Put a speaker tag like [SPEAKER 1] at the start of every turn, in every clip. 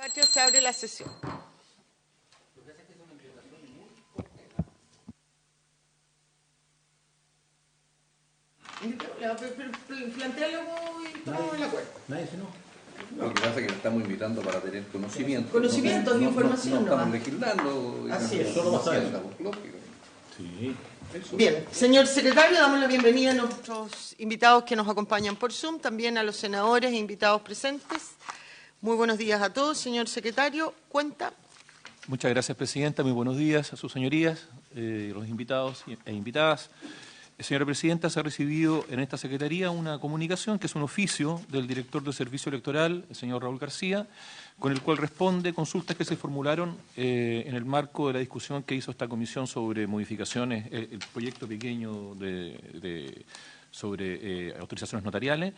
[SPEAKER 1] Patria, se abre la sesión. Plantéalo y tomamos el acuerdo.
[SPEAKER 2] Nadie se no.
[SPEAKER 3] Lo que pasa es que le estamos invitando para tener conocimiento.
[SPEAKER 1] Conocimiento y información.
[SPEAKER 3] No estamos legislando.
[SPEAKER 1] Así es.
[SPEAKER 2] Solo pasa eso.
[SPEAKER 3] Lógico.
[SPEAKER 2] Sí.
[SPEAKER 1] Bien, señor secretario, damos la bienvenida a nuestros invitados que nos acompañan por Zoom, también a los senadores e invitados presentes. Muy buenos días a todos. Señor secretario, cuenta.
[SPEAKER 4] Muchas gracias, presidenta. Muy buenos días a sus señorías, los invitados e invitadas. Señora presidenta, se ha recibido en esta secretaría una comunicación que es un oficio del director del Servicio Electoral, el señor Raúl García, con el cual responde consultas que se formularon en el marco de la discusión que hizo esta comisión sobre modificaciones, el proyecto pequeño sobre autorizaciones notariales,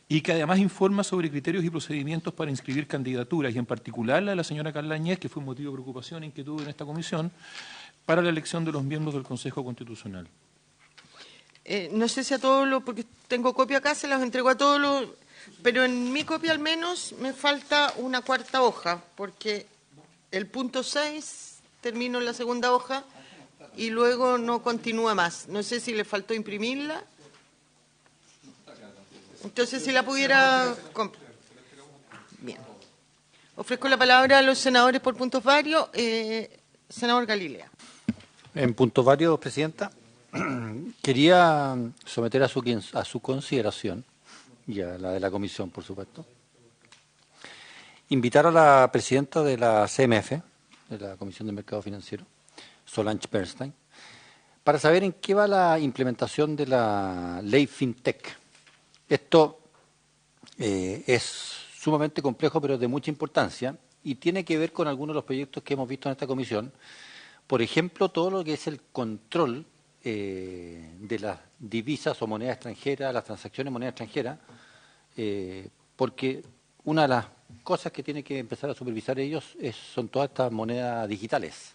[SPEAKER 4] y que además informa sobre criterios y procedimientos para inscribir candidaturas, y en particular la de la señora Carla Añez, que fue un motivo de preocupación e inquietud en esta comisión, para la elección de los miembros del Consejo Constitucional.
[SPEAKER 1] No sé si a todos porque tengo copia acá, se las entrego a todos pero en mi copia al menos me falta una cuarta hoja, porque el punto 6 termino en la segunda hoja y luego no continúa más. No sé si le faltó imprimirla. Entonces, si la pudiera... Bien. Ofrezco la palabra a los senadores por puntos varios. Senador Galilea.
[SPEAKER 2] En puntos varios, presidenta, quería someter a su consideración, y a la de la comisión, por supuesto, invitar a la presidenta de la CMF, de la Comisión de Mercado Financiero, Solange Bernstein, para saber en qué va la implementación de la ley FinTech. Esto es sumamente complejo, pero de mucha importancia, y tiene que ver con algunos de los proyectos que hemos visto en esta comisión. Por ejemplo, todo lo que es el control de las divisas o moneda extranjera, las transacciones en moneda extranjera, porque una de las cosas que tienen que empezar a supervisar ellos son todas estas monedas digitales.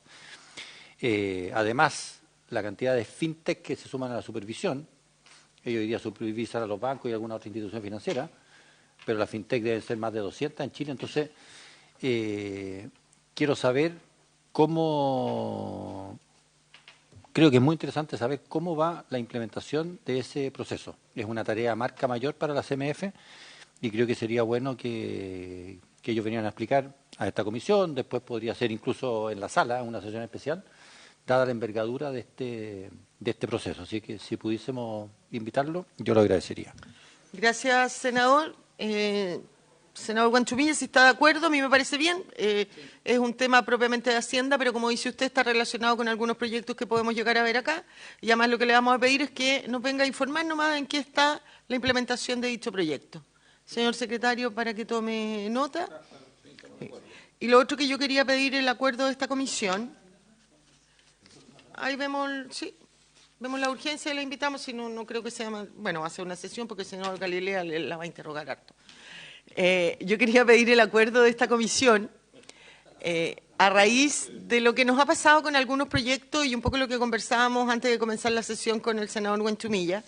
[SPEAKER 2] Además, la cantidad de fintech que se suman a la supervisión, ellos hoy día supervisan a los bancos y alguna otra institución financiera, pero las fintech deben ser más de 200 en Chile. Entonces, quiero saber cómo... Creo que es muy interesante saber cómo va la implementación de ese proceso. Es una tarea marca mayor para la CMF y creo que sería bueno que ellos vinieran a explicar a esta comisión. Después podría ser incluso en la sala, una sesión especial, dada la envergadura de este proceso. Así que si pudiésemos invitarlo, yo lo agradecería.
[SPEAKER 1] Gracias, senador. Senador Guanchumilla, si está de acuerdo, a mí me parece bien. Es un tema propiamente de Hacienda, pero como dice usted, está relacionado con algunos proyectos que podemos llegar a ver acá. Y además lo que le vamos a pedir es que nos venga a informar nomás en qué está la implementación de dicho proyecto. Señor secretario, para que tome nota. Y lo otro que yo quería pedir, el acuerdo de esta comisión. Ahí vemos, sí, vemos la urgencia y la invitamos. Si no, no creo que sea, bueno, va a ser una sesión porque el señor Galilea la va a interrogar harto. Yo quería pedir el acuerdo de esta comisión a raíz de lo que nos ha pasado con algunos proyectos y un poco lo que conversábamos antes de comenzar la sesión con el senador Guanchumilla,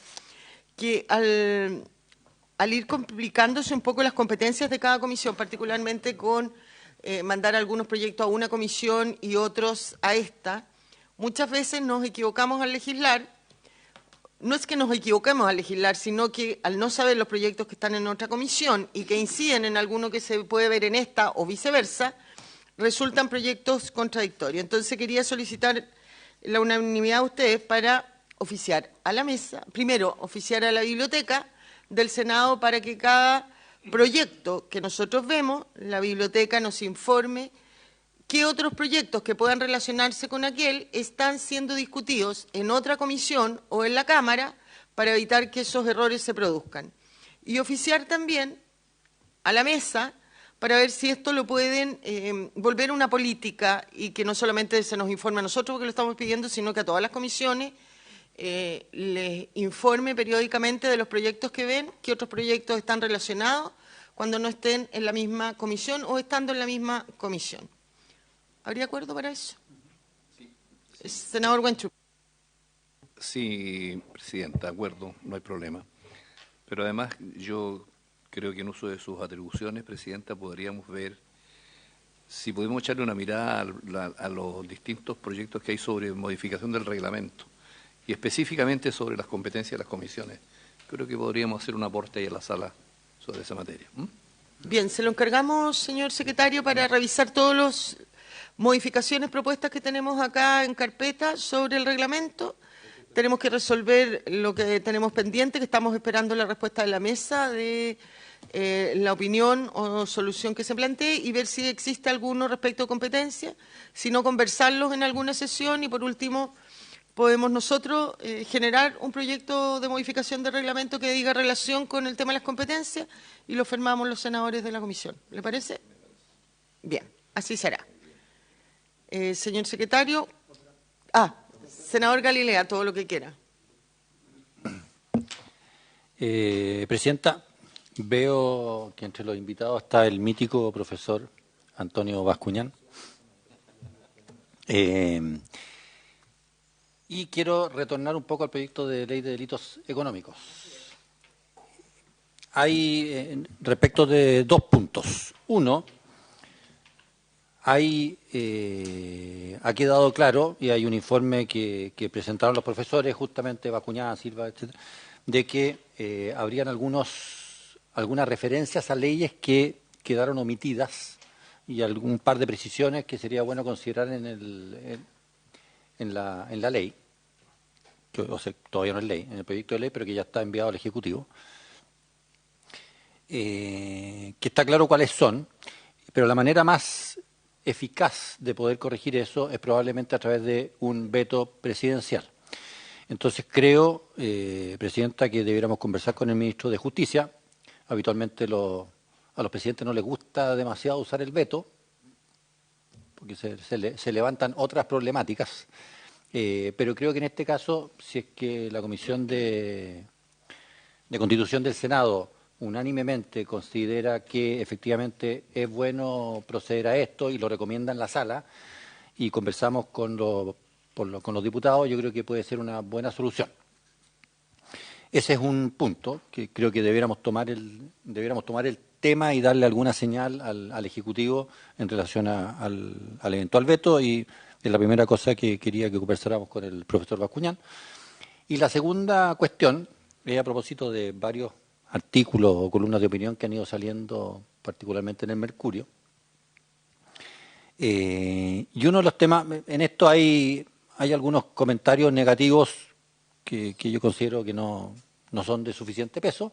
[SPEAKER 1] que al ir complicándose un poco las competencias de cada comisión, particularmente con mandar algunos proyectos a una comisión y otros a esta, muchas veces nos equivocamos al legislar. No es que nos equivoquemos al legislar, sino que al no saber los proyectos que están en otra comisión y que inciden en alguno que se puede ver en esta o viceversa, resultan proyectos contradictorios. Entonces quería solicitar la unanimidad de ustedes para oficiar a la mesa, primero oficiar a la biblioteca del Senado para que cada proyecto que nosotros vemos, la biblioteca nos informe qué otros proyectos que puedan relacionarse con aquel están siendo discutidos en otra comisión o en la Cámara para evitar que esos errores se produzcan. Y oficiar también a la mesa para ver si esto lo pueden volver una política y que no solamente se nos informe a nosotros porque lo estamos pidiendo, sino que a todas las comisiones les informe periódicamente de los proyectos que ven, qué otros proyectos están relacionados cuando no estén en la misma comisión o estando en la misma comisión. ¿Habría acuerdo para eso?
[SPEAKER 3] Sí.
[SPEAKER 1] Senador Guanchumilla.
[SPEAKER 3] Sí, presidenta, de acuerdo, no hay problema. Pero además yo creo que en uso de sus atribuciones, presidenta, podríamos ver si podemos echarle una mirada a los distintos proyectos que hay sobre modificación del reglamento y específicamente sobre las competencias de las comisiones. Creo que podríamos hacer un aporte ahí en la sala sobre esa materia.
[SPEAKER 1] Bien, se lo encargamos, señor secretario, para revisar todas las modificaciones propuestas que tenemos acá en carpeta sobre el reglamento. Tenemos que resolver lo que tenemos pendiente, que estamos esperando la respuesta de la mesa de la opinión o solución que se plantee y ver si existe alguno respecto a competencia, si no conversarlos en alguna sesión y por último podemos nosotros generar un proyecto de modificación de reglamento que diga relación con el tema de las competencias y lo firmamos los senadores de la comisión. ¿Le parece? Bien, así será. Señor secretario. Senador Galilea, todo lo que quiera.
[SPEAKER 2] Presidenta, veo que entre los invitados está el mítico profesor Antonio Bascuñán. Y quiero retornar un poco al proyecto de ley de delitos económicos. Hay, respecto de dos puntos. Uno, ha quedado claro, y hay un informe que presentaron los profesores, justamente Bascuñán, Silva, etcétera, de que habrían algunas referencias a leyes que quedaron omitidas y algún par de precisiones que sería bueno considerar en la ley, que todavía no es ley, en el proyecto de ley, pero que ya está enviado al Ejecutivo, que está claro cuáles son, pero la manera más eficaz de poder corregir eso es probablemente a través de un veto presidencial. Entonces creo, Presidenta, que debiéramos conversar con el Ministro de Justicia. Habitualmente a los presidentes no les gusta demasiado usar el veto, porque se levantan otras problemáticas, pero creo que en este caso, si es que la Comisión de Constitución del Senado unánimemente considera que efectivamente es bueno proceder a esto y lo recomienda en la sala y conversamos con los diputados, yo creo que puede ser una buena solución. Ese es un punto que creo que debiéramos tomar el tema y darle alguna señal al Ejecutivo en relación al eventual veto, y es la primera cosa que quería que conversáramos con el profesor Bascuñán. Y la segunda cuestión es a propósito de varios artículos o columnas de opinión que han ido saliendo particularmente en el Mercurio. Y uno de los temas, en esto hay algunos comentarios negativos que yo considero que no son de suficiente peso,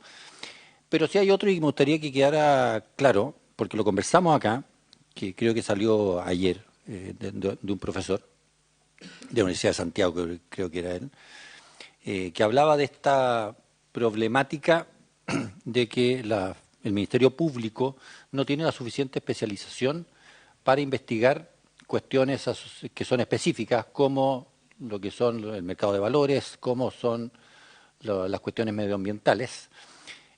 [SPEAKER 2] pero sí hay otro y me gustaría que quedara claro, porque lo conversamos acá, que creo que salió ayer de un profesor de la Universidad de Santiago, que creo que era él, que hablaba de esta problemática de que el Ministerio Público no tiene la suficiente especialización para investigar cuestiones que son específicas, como lo que son el mercado de valores, como son las cuestiones medioambientales.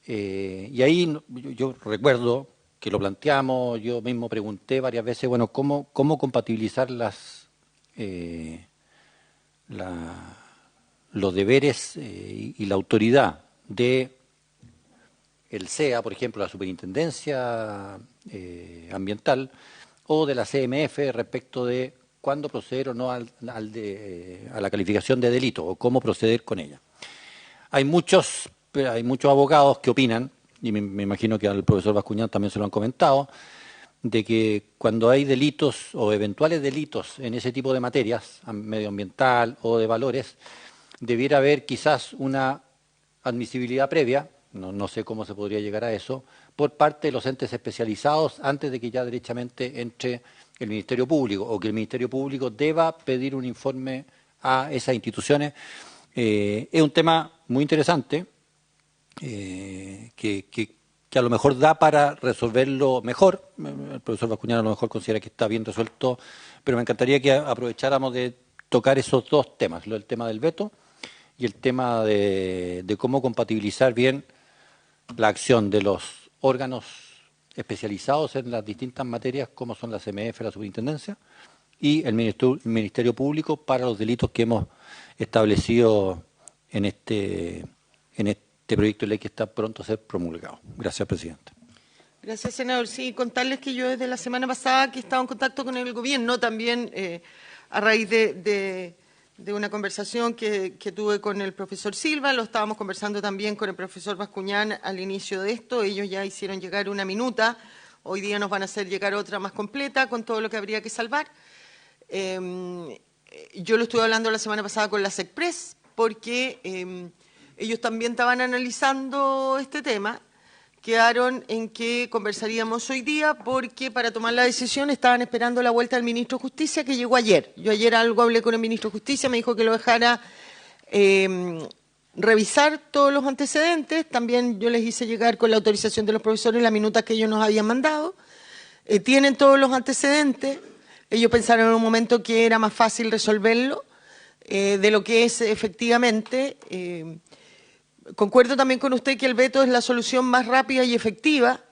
[SPEAKER 2] Y ahí yo recuerdo que lo planteamos, yo mismo pregunté varias veces, bueno, ¿cómo compatibilizar los deberes y la autoridad de el SEA, por ejemplo, la Superintendencia Ambiental, o de la CMF respecto de cuándo proceder o no a la calificación de delito o cómo proceder con ella? Hay muchos abogados que opinan, y me imagino que al profesor Bascuñán también se lo han comentado, de que cuando hay delitos o eventuales delitos en ese tipo de materias, medioambiental o de valores, debiera haber quizás una admisibilidad previa, no sé cómo se podría llegar a eso, por parte de los entes especializados antes de que ya derechamente entre el Ministerio Público, o que el Ministerio Público deba pedir un informe a esas instituciones. Es un tema muy interesante que a lo mejor da para resolverlo mejor. El profesor Bascuñán a lo mejor considera que está bien resuelto, pero me encantaría que aprovecháramos de tocar esos dos temas, el tema del veto y el tema de cómo compatibilizar bien la acción de los órganos especializados en las distintas materias, como son la CMF, la Superintendencia, y el Ministerio Público para los delitos que hemos establecido en este proyecto de ley que está pronto a ser promulgado. Gracias, Presidente.
[SPEAKER 1] Gracias, senador. Sí, contarles que yo desde la semana pasada que he estado en contacto con el gobierno, también a raíz de una conversación que tuve con el profesor Silva, lo estábamos conversando también con el profesor Bascuñán al inicio de esto. Ellos ya hicieron llegar una minuta, hoy día nos van a hacer llegar otra más completa con todo lo que habría que salvar. Yo lo estuve hablando la semana pasada con la SECPRES porque ellos también estaban analizando este tema. Quedaron en que conversaríamos hoy día porque para tomar la decisión estaban esperando la vuelta del ministro de Justicia que llegó ayer. Yo ayer hablé con el ministro de Justicia, me dijo que lo dejara revisar todos los antecedentes. También yo les hice llegar con la autorización de los profesores la minuta que ellos nos habían mandado. Tienen todos los antecedentes. Ellos pensaron en un momento que era más fácil resolverlo de lo que es efectivamente. Concuerdo también con usted que el veto es la solución más rápida y efectiva,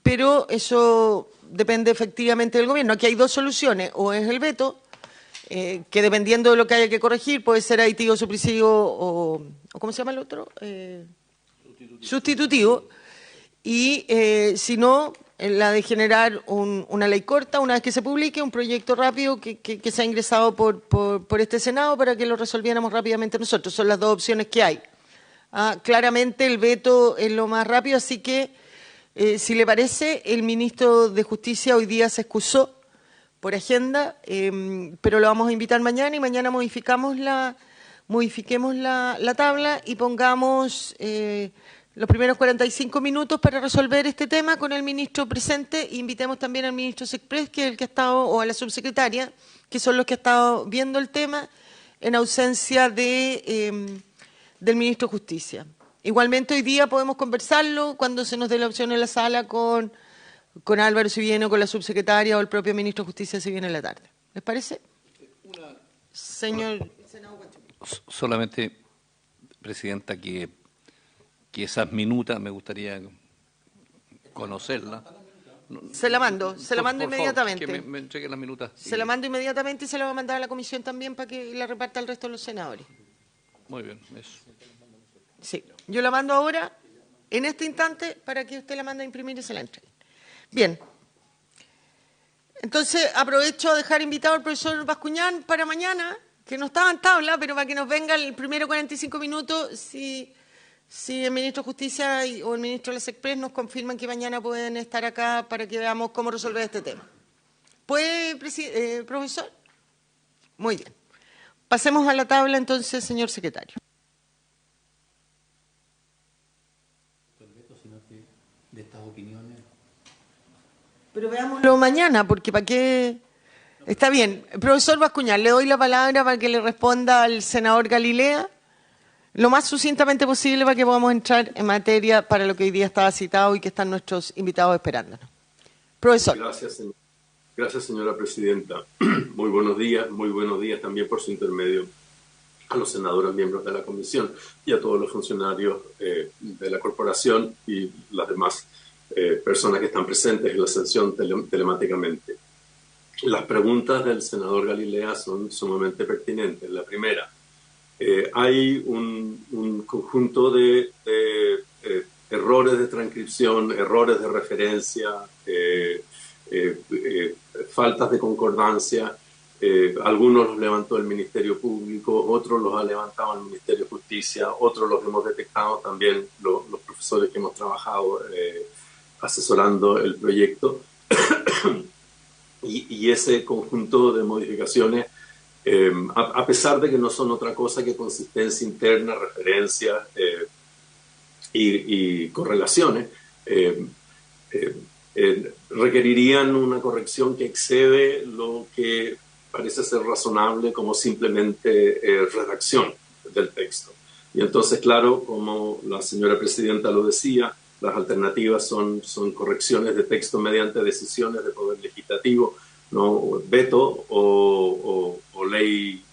[SPEAKER 1] pero eso depende efectivamente del gobierno. Aquí hay dos soluciones, o es el veto, que dependiendo de lo que haya que corregir puede ser aditivo, supresivo o ¿cómo se llama el otro? Sustitutivo. Y si no, la de generar una ley corta, una vez que se publique, un proyecto rápido que se ha ingresado por este Senado para que lo resolviéramos rápidamente nosotros. Son las dos opciones que hay. Claramente el veto es lo más rápido, así que, si le parece, el ministro de Justicia hoy día se excusó por agenda, pero lo vamos a invitar mañana y mañana modifiquemos la tabla y pongamos los primeros 45 minutos para resolver este tema con el ministro presente. Invitemos también al ministro SECPRES, que es el que ha estado, o a la subsecretaria, que son los que han estado viendo el tema, en ausencia del ministro de Justicia. Igualmente hoy día podemos conversarlo cuando se nos dé la opción en la sala con Álvaro si viene, o con la subsecretaria, o el propio ministro de Justicia si viene en la tarde. ¿Les parece? Señor senador Guanchumí.
[SPEAKER 3] Solamente, presidenta, que esas minutas me gustaría conocerlas.
[SPEAKER 1] Se la mando inmediatamente.
[SPEAKER 3] Favor, que me entreguen las minutas.
[SPEAKER 1] Se la mando inmediatamente y se la va a mandar a la comisión también para que la reparta al resto de los senadores.
[SPEAKER 3] Muy bien, eso.
[SPEAKER 1] Sí, yo la mando ahora, en este instante, para que usted la mande a imprimir y se la entregue. Bien. Entonces, aprovecho a dejar invitado al profesor Bascuñán para mañana, que no estaba en tabla, pero para que nos venga el primero 45 minutos, si el ministro de Justicia o el ministro de la SECPRES nos confirman que mañana pueden estar acá para que veamos cómo resolver este tema. ¿Puede, profesor? Muy bien. Pasemos a la tabla entonces, señor secretario.
[SPEAKER 2] De estas opiniones.
[SPEAKER 1] Pero veámoslo mañana, porque ¿para qué? Está bien. Profesor Bascuñán, le doy la palabra para que le responda al senador Galilea lo más sucintamente posible para que podamos entrar en materia para lo que hoy día estaba citado y que están nuestros invitados esperándonos. Profesor.
[SPEAKER 5] Gracias, señora presidenta. Muy buenos días también por su intermedio a los senadores miembros de la comisión y a todos los funcionarios de la corporación y las demás personas que están presentes en la sesión telemáticamente. Las preguntas del senador Galilea son sumamente pertinentes. La primera, hay un conjunto de errores de transcripción, errores de referencia, faltas de concordancia. Algunos los levantó el Ministerio Público, otros los ha levantado el Ministerio de Justicia, otros los hemos detectado también los profesores que hemos trabajado asesorando el proyecto. y ese conjunto de modificaciones, a pesar de que no son otra cosa que consistencia interna, referencias y correlaciones, requerirían una corrección que excede lo que parece ser razonable como simplemente redacción del texto. Y entonces, claro, como la señora presidenta lo decía, las alternativas son correcciones de texto mediante decisiones de poder legislativo, ¿no? Veto o ley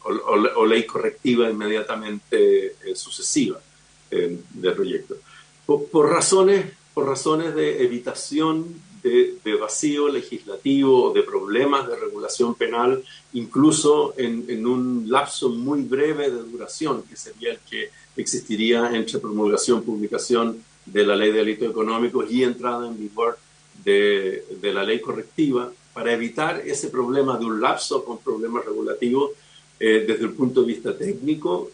[SPEAKER 5] correctiva inmediatamente sucesiva del proyecto. Por razones de evitación de vacío legislativo, de problemas de regulación penal, incluso en un lapso muy breve de duración, que sería el que existiría entre promulgación, publicación de la ley de delitos económicos y entrada en vigor de la ley correctiva, para evitar ese problema de un lapso con problemas regulativos. Desde el punto de vista técnico,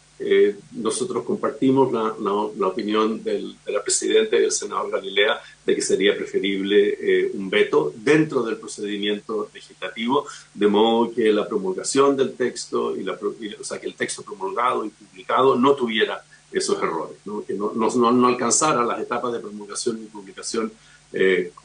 [SPEAKER 5] nosotros compartimos la opinión de la Presidenta y del senador Galilea de que sería preferible un veto dentro del procedimiento legislativo, de modo que la promulgación del texto, o sea, que el texto promulgado y publicado no tuviera esos errores, ¿no? Que no alcanzara las etapas de promulgación y publicación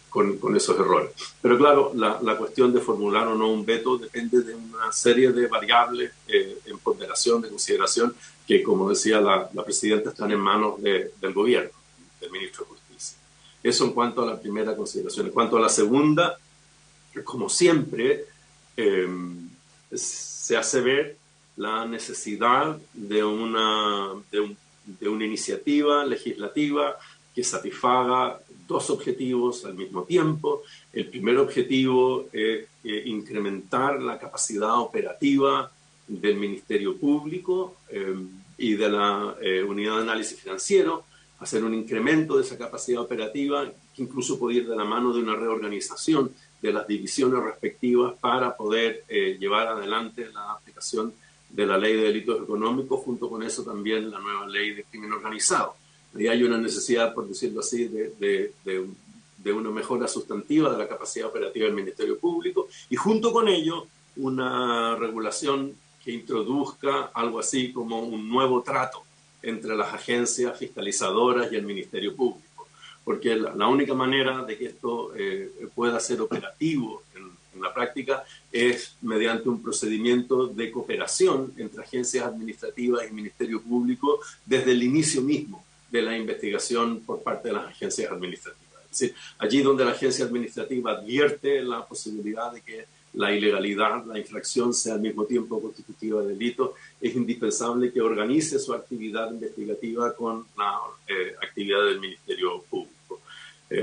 [SPEAKER 5] con esos errores. Pero claro, la cuestión de formular o no un veto depende de una serie de variables en ponderación, de consideración, que, como decía la Presidenta, están en manos del gobierno, del Ministro de Justicia. Eso en cuanto a la primera consideración. En cuanto a la segunda, como siempre, se hace ver la necesidad de una iniciativa legislativa que satisfaga dos objetivos al mismo tiempo. El primer objetivo es incrementar la capacidad operativa del Ministerio Público y de la Unidad de Análisis Financiero, hacer un incremento de esa capacidad operativa, que incluso puede ir de la mano de una reorganización de las divisiones respectivas para poder llevar adelante la aplicación de la Ley de Delitos Económicos, junto con eso también la nueva Ley de Crimen Organizado. Ahí hay una necesidad, por decirlo así, de una mejora sustantiva de la capacidad operativa del Ministerio Público, y junto con ello una regulación que introduzca algo así como un nuevo trato entre las agencias fiscalizadoras y el Ministerio Público, porque la única manera de que esto pueda ser operativo en la práctica es mediante un procedimiento de cooperación entre agencias administrativas y Ministerio Público desde el inicio mismo de la investigación por parte de las agencias administrativas. Es decir, allí donde la agencia administrativa advierte la posibilidad de que la ilegalidad, la infracción sea al mismo tiempo constitutiva de delito, es indispensable que organice su actividad investigativa con la actividad del Ministerio Público.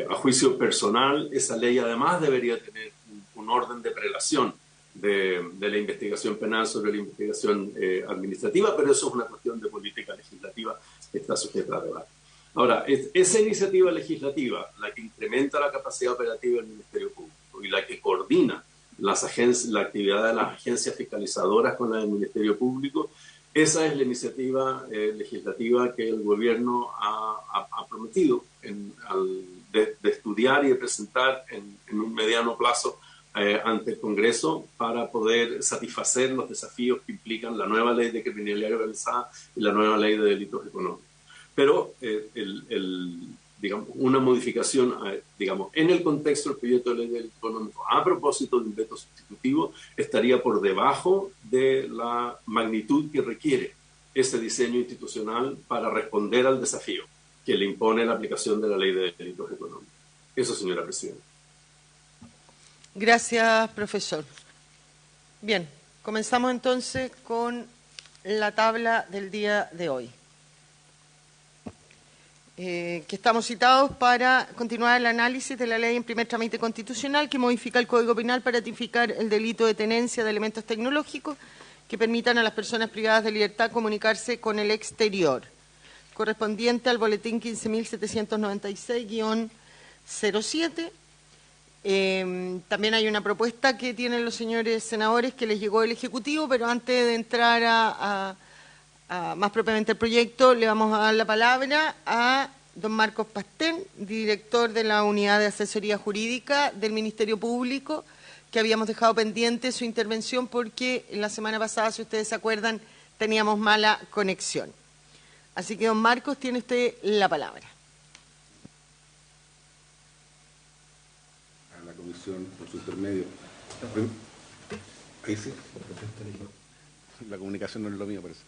[SPEAKER 5] A juicio personal, esa ley además debería tener un orden de prelación de la investigación penal sobre la investigación administrativa, pero eso es una cuestión de política legislativa que está sujeta a debate. Ahora, esa iniciativa legislativa, la que incrementa la capacidad operativa del Ministerio Público y la que coordina la actividad de las agencias fiscalizadoras con la del Ministerio Público, esa es la iniciativa legislativa que el gobierno ha prometido de estudiar y de presentar en un mediano plazo ante el Congreso, para poder satisfacer los desafíos que implican la nueva ley de criminalidad organizada y la nueva ley de delitos económicos. Pero digamos, una modificación, digamos, en el contexto del proyecto de ley de delitos económicos a propósito de un veto sustitutivo estaría por debajo de la magnitud que requiere ese diseño institucional para responder al desafío que le impone la aplicación de la ley de delitos económicos. Eso, señora Presidenta.
[SPEAKER 1] Gracias, profesor. Bien, comenzamos entonces con la tabla del día de hoy. Que estamos citados para continuar el análisis de la ley en primer trámite constitucional que modifica el Código Penal para tipificar el delito de tenencia de elementos tecnológicos que permitan a las personas privadas de libertad comunicarse con el exterior, correspondiente al boletín 15.796-07. También hay una propuesta que tienen los señores senadores que les llegó el Ejecutivo, pero antes de entrar a más propiamente el proyecto, le vamos a dar la palabra a don Marcos Pastén, director de la Unidad de Asesoría Jurídica del Ministerio Público, que habíamos dejado pendiente su intervención porque la semana pasada, si ustedes se acuerdan, teníamos mala conexión. Así que, don Marcos, tiene usted la palabra.
[SPEAKER 6] A la comisión, por su intermedio. Ahí sí. La comunicación no es lo mío, parece.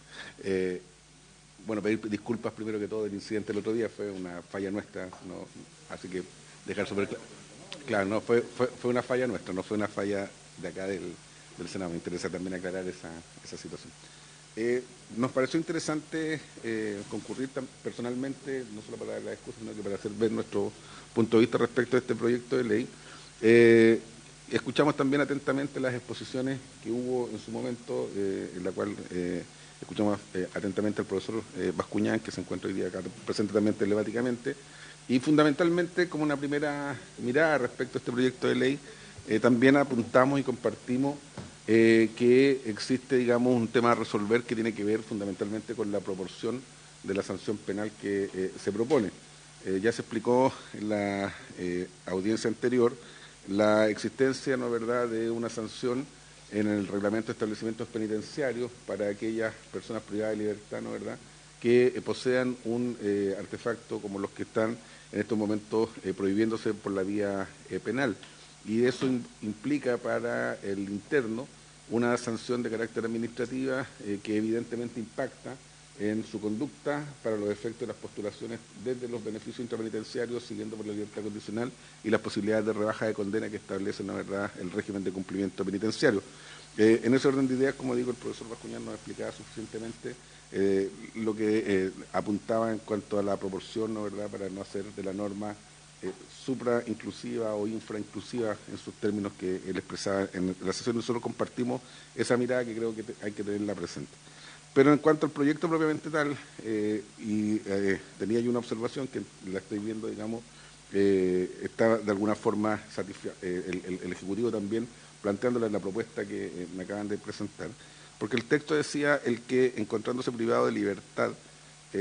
[SPEAKER 6] Bueno, pedir disculpas primero que todo del incidente del otro día, fue una falla nuestra, no, así que dejar súper claro, no fue una falla nuestra, no fue una falla de acá del Senado. Me interesa también aclarar esa situación. Nos pareció interesante concurrir personalmente, no solo para dar la excusa, sino que para hacer ver nuestro punto de vista respecto a este proyecto de ley. Escuchamos también atentamente las exposiciones que hubo en su momento, en la cual escuchamos atentamente al profesor Bascuñán, que se encuentra hoy día acá presente también telemáticamente, Y fundamentalmente, como una primera mirada respecto a este proyecto de ley, también apuntamos y compartimos que existe, digamos, un tema a resolver que tiene que ver fundamentalmente con la proporción de la sanción penal que se propone. Ya se explicó en la audiencia anterior la existencia, ¿no es verdad?, de una sanción en el reglamento de establecimientos penitenciarios para aquellas personas privadas de libertad, ¿no es verdad?, que posean un artefacto como los que están en estos momentos prohibiéndose por la vía penal. Y eso implica para el interno una sanción de carácter administrativa que evidentemente impacta en su conducta para los efectos de las postulaciones desde los beneficios intrapenitenciarios, siguiendo por la libertad condicional y las posibilidades de rebaja de condena que establece, la verdad, el régimen de cumplimiento penitenciario. En ese orden de ideas, como digo, el profesor Bascuñán nos explicaba suficientemente lo que apuntaba en cuanto a la proporción, ¿no, verdad?, para no hacer de la norma supra-inclusiva o infra-inclusiva en sus términos que él expresaba en la sesión. Nosotros compartimos esa mirada que creo que hay que tenerla presente. Pero en cuanto al proyecto propiamente tal, tenía yo una observación que la estoy viendo, digamos, está de alguna forma el Ejecutivo también planteándole la propuesta que me acaban de presentar, porque el texto decía el que, encontrándose privado de libertad,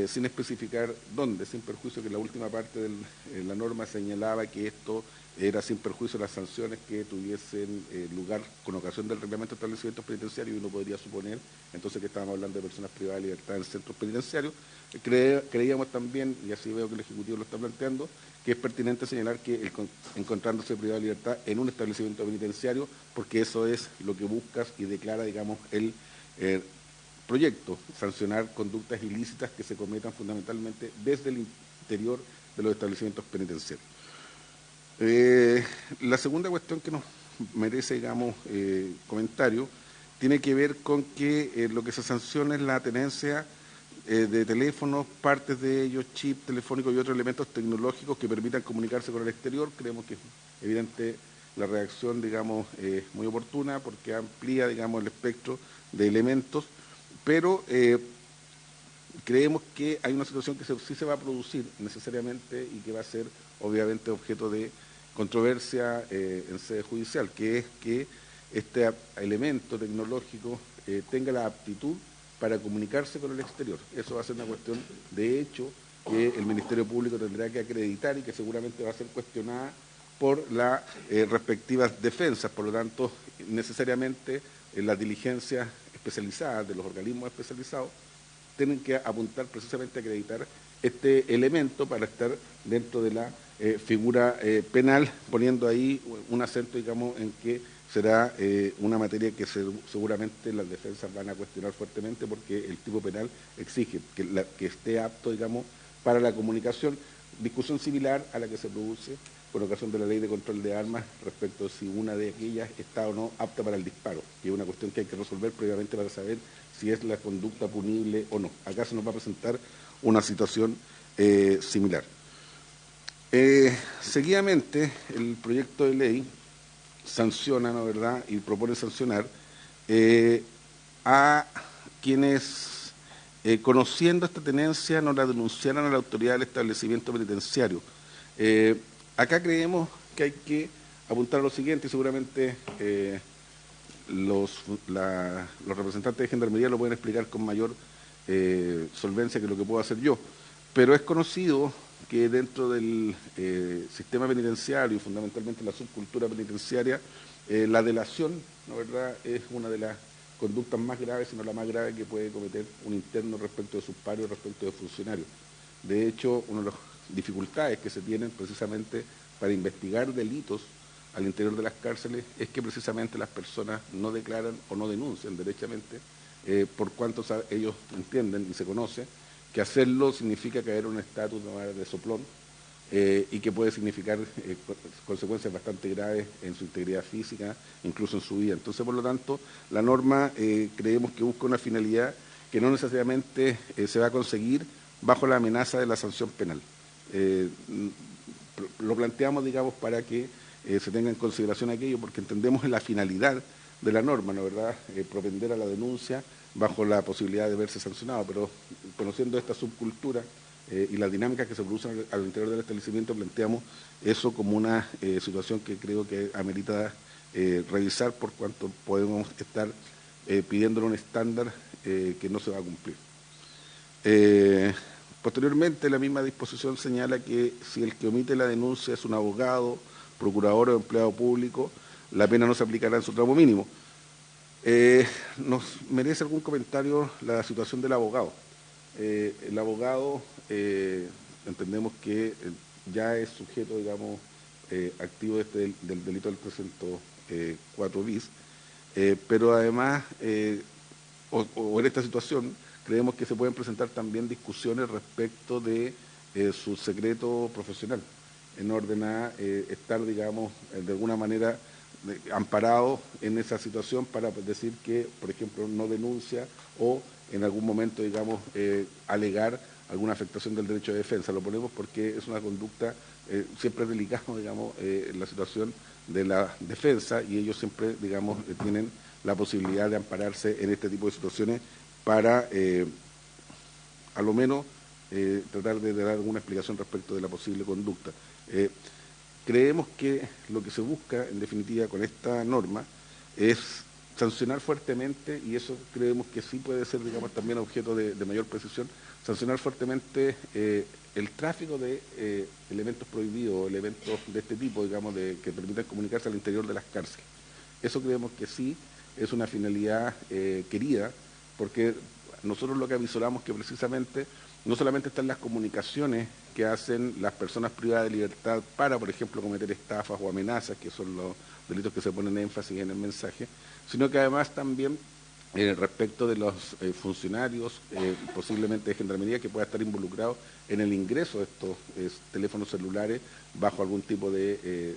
[SPEAKER 6] sin especificar dónde, sin perjuicio, que la última parte de la norma señalaba que esto era sin perjuicio de las sanciones que tuviesen lugar con ocasión del reglamento de establecimientos penitenciarios, y uno podría suponer entonces que estábamos hablando de personas privadas de libertad en centros penitenciarios. Creíamos también, y así veo que el Ejecutivo lo está planteando, que es pertinente señalar que encontrándose privado de libertad en un establecimiento penitenciario, porque eso es lo que busca y declara, digamos, el proyecto, sancionar conductas ilícitas que se cometan fundamentalmente desde el interior de los establecimientos penitenciarios. La segunda cuestión que nos merece, digamos, comentario, tiene que ver con que lo que se sanciona es la tenencia de teléfonos, partes de ellos, chip telefónico y otros elementos tecnológicos que permitan comunicarse con el exterior. Creemos que es evidente la reacción, digamos, muy oportuna, porque amplía, digamos, el espectro de elementos, pero creemos que hay una situación que sí se va a producir necesariamente y que va a ser obviamente objeto de controversia en sede judicial, que es que este elemento tecnológico tenga la aptitud para comunicarse con el exterior. Eso va a ser una cuestión de hecho que el Ministerio Público tendrá que acreditar y que seguramente va a ser cuestionada por las respectivas defensas. Por lo tanto, necesariamente las diligencias especializadas de los organismos especializados tienen que apuntar precisamente a acreditar este elemento para estar dentro de la figura penal, poniendo ahí un acento, digamos, en que será una materia que seguramente las defensas van a cuestionar fuertemente, porque el tipo penal exige que esté apto, digamos, para la comunicación. Discusión similar a la que se produce con ocasión de la ley de control de armas respecto a si una de aquellas está o no apta para el disparo, que es una cuestión que hay que resolver previamente para saber si es la conducta punible o no. Acá se nos va a presentar una situación similar. Seguidamente, el proyecto de ley sanciona, ¿no, verdad?, y propone sancionar a quienes, conociendo esta tenencia, no la denunciaran a la autoridad del establecimiento penitenciario. Acá creemos que hay que apuntar a lo siguiente, y seguramente los representantes de Gendarmería lo pueden explicar con mayor solvencia que lo que puedo hacer yo, pero es conocido que dentro del sistema penitenciario y fundamentalmente la subcultura penitenciaria, la delación, ¿no, verdad?, es una de las conductas más graves, sino la más grave que puede cometer un interno respecto de sus pares, respecto de funcionarios. De hecho, una de las dificultades que se tienen precisamente para investigar delitos al interior de las cárceles es que precisamente las personas no declaran o no denuncian derechamente, por cuanto ellos entienden y se conoce que hacerlo significa caer en un estatus de soplón y que puede significar consecuencias bastante graves en su integridad física, incluso en su vida. Entonces, por lo tanto, la norma creemos que busca una finalidad que no necesariamente se va a conseguir bajo la amenaza de la sanción penal. Lo planteamos, digamos, para que se tenga en consideración aquello, porque entendemos en la finalidad de la norma, ¿no, verdad?, propender a la denuncia bajo la posibilidad de verse sancionado, pero conociendo esta subcultura y las dinámicas que se producen al interior del establecimiento, planteamos eso como una situación que creo que amerita revisar, por cuanto podemos estar pidiéndole un estándar que no se va a cumplir. Posteriormente, la misma disposición señala que si el que omite la denuncia es un abogado, procurador o empleado público, la pena no se aplicará en su tramo mínimo. Nos merece algún comentario la situación del abogado. El abogado entendemos que ya es sujeto, digamos, activo del delito del 304 bis, pero además, o en esta situación, creemos que se pueden presentar también discusiones respecto de su secreto profesional, en orden a estar, digamos, de alguna manera amparado en esa situación para decir que, por ejemplo, no denuncia o en algún momento, digamos, alegar alguna afectación del derecho de defensa. Lo ponemos porque es una conducta, siempre es delicado, digamos, la situación de la defensa, y ellos siempre, digamos, tienen la posibilidad de ampararse en este tipo de situaciones para, a lo menos, tratar de dar alguna explicación respecto de la posible conducta. Creemos que lo que se busca, en definitiva, con esta norma es sancionar fuertemente, y eso creemos que sí puede ser, digamos, también objeto de mayor precisión, sancionar fuertemente el tráfico de elementos prohibidos, elementos de este tipo, digamos, que permitan comunicarse al interior de las cárceles. Eso creemos que sí es una finalidad querida, porque nosotros lo que avisoramos que precisamente no solamente están las comunicaciones que hacen las personas privadas de libertad para, por ejemplo, cometer estafas o amenazas, que son los delitos que se ponen énfasis en el mensaje, sino que además también respecto de los funcionarios, posiblemente de gendarmería, que pueda estar involucrado en el ingreso de estos teléfonos celulares bajo algún tipo de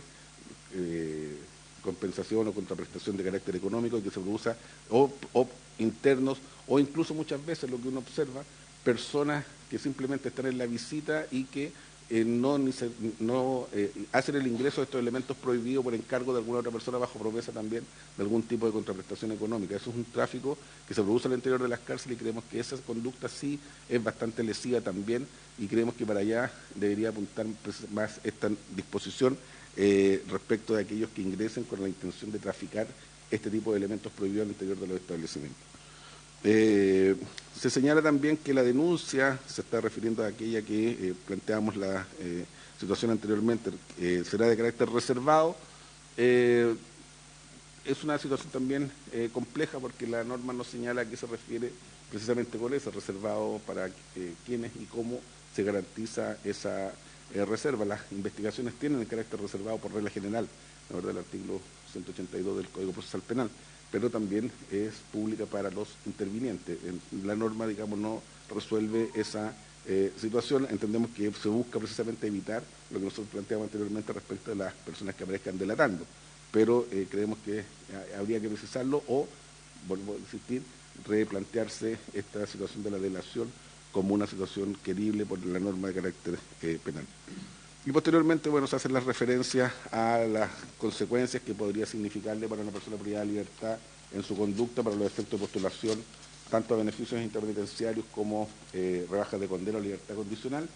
[SPEAKER 6] compensación o contraprestación de carácter económico y que se produzca, o internos, o incluso muchas veces lo que uno observa, personas que simplemente están en la visita y que no hacen el ingreso de estos elementos prohibidos por encargo de alguna otra persona bajo promesa también de algún tipo de contraprestación económica. Eso es un tráfico que se produce al interior de las cárceles, y creemos que esa conducta sí es bastante lesiva también, y creemos que para allá debería apuntar más esta disposición respecto de aquellos que ingresen con la intención de traficar este tipo de elementos prohibidos al interior de los establecimientos. Se señala también que la denuncia se está refiriendo a aquella que planteamos la situación anteriormente, será de carácter reservado. Es una situación también compleja, porque la norma no señala a qué se refiere precisamente con eso, reservado para quiénes y cómo se garantiza esa reserva. Las investigaciones tienen el carácter reservado por regla general, la verdad, el artículo 182 del Código Procesal Penal, pero también es pública para los intervinientes. La norma, digamos, no resuelve esa situación. Entendemos que se busca precisamente evitar lo que nosotros planteamos anteriormente respecto de las personas que aparezcan delatando, pero creemos que habría que precisarlo, o, vuelvo a insistir, replantearse esta situación de la delación como una situación querible por la norma de carácter penal. Y posteriormente, bueno, se hacen las referencias a las consecuencias que podría significarle para una persona privada de libertad en su conducta para los efectos de postulación, tanto a beneficios interpenitenciarios como rebajas de condena o libertad condicional.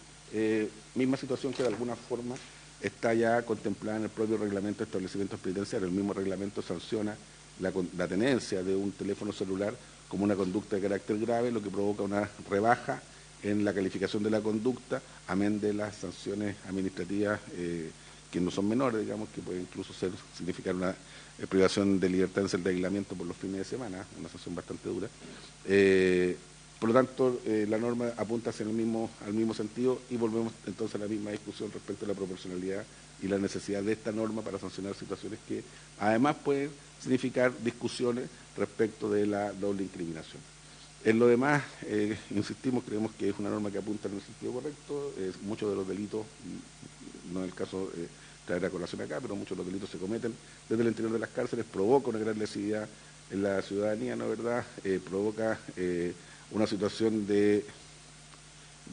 [SPEAKER 6] Misma situación que de alguna forma está ya contemplada en el propio reglamento de establecimientos penitenciarios. El mismo reglamento sanciona la tenencia de un teléfono celular como una conducta de carácter grave, lo que provoca una rebaja en la calificación de la conducta, amén de las sanciones administrativas que no son menores, digamos, que puede incluso significar una privación de libertad en celda de aislamiento por los fines de semana, una sanción bastante dura. Por lo tanto, la norma apunta hacia al mismo sentido, y volvemos entonces a la misma discusión respecto a la proporcionalidad y la necesidad de esta norma para sancionar situaciones que además pueden significar discusiones respecto de la doble incriminación. En lo demás, insistimos, creemos que es una norma que apunta en el sentido correcto. Muchos de los delitos, no es el caso traer a colación acá, pero muchos de los delitos se cometen desde el interior de las cárceles, provoca una gran lesividad en la ciudadanía, ¿no es verdad? Provoca una situación del